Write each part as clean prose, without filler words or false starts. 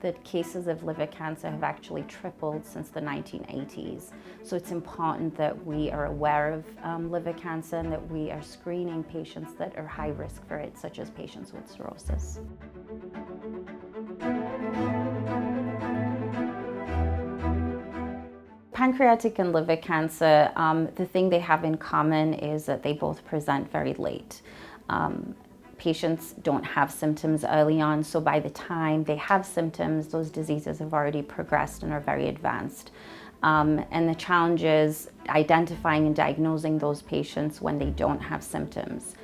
the cases of liver cancer have actually tripled since the 1980s. So it's important that we are aware of liver cancer and that we are screening patients that are high risk for it, such as patients with cirrhosis. Pancreatic and liver cancer, the thing they have in common is that they both present very late. Patients don't have symptoms early on, so by the time they have symptoms, those diseases have already progressed and are very advanced. And the challenge is identifying and diagnosing those patients when they don't have symptoms.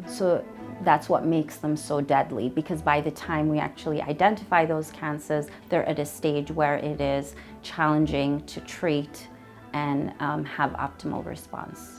So that's what makes them so deadly, because by the time we actually identify those cancers, they're at a stage where it is challenging to treat and have optimal response.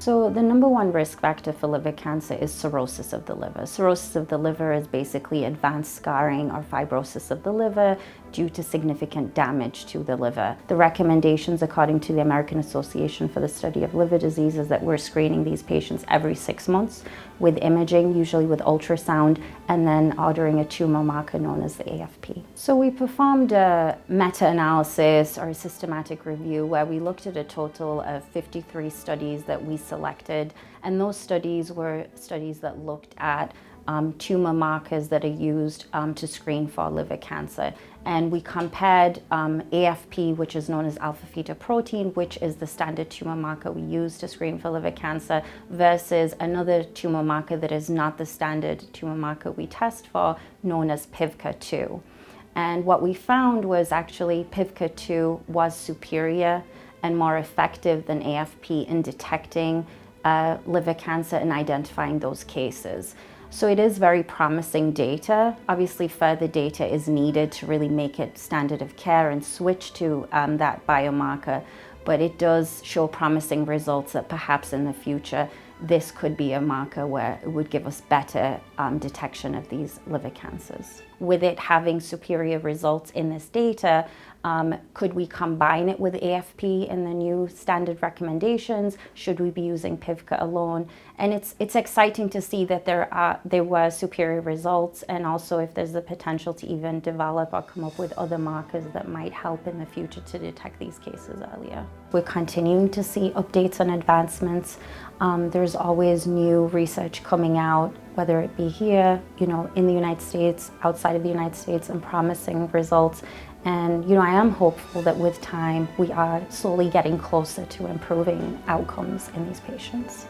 So the number one risk factor for liver cancer is cirrhosis of the liver. Cirrhosis of the liver is basically advanced scarring or fibrosis of the liver due to significant damage to the liver. The recommendations, according to the American Association for the Study of Liver Disease, is that we're screening these patients every 6 months with imaging, usually with ultrasound, and then ordering a tumor marker known as the AFP. So we performed a meta-analysis or a systematic review where we looked at a total of 53 studies that we selected, and those studies were studies that looked at tumor markers that are used to screen for liver cancer. And we compared AFP, which is known as alpha-fetoprotein, which is the standard tumor marker we use to screen for liver cancer, versus another tumor marker that is not the standard tumor marker we test for, known as PIVKA-2. And what we found was actually PIVKA-2 was superior and more effective than AFP in detecting liver cancer and identifying those cases. So it is very promising data. Obviously, further data is needed to really make it standard of care and switch to that biomarker, but it does show promising results that perhaps in the future this could be a marker where it would give us better detection of these liver cancers. With it having superior results in this data, could we combine it with AFP in the new standard recommendations? Should we be using PIVKA alone? And it's exciting to see that there were superior results, and also if there's the potential to even develop or come up with other markers that might help in the future to detect these cases earlier. We're continuing to see updates and advancements. There's always new research coming out, whether it be here, in the United States, outside of the United States, and promising results. And, I am hopeful that with time, we are slowly getting closer to improving outcomes in these patients.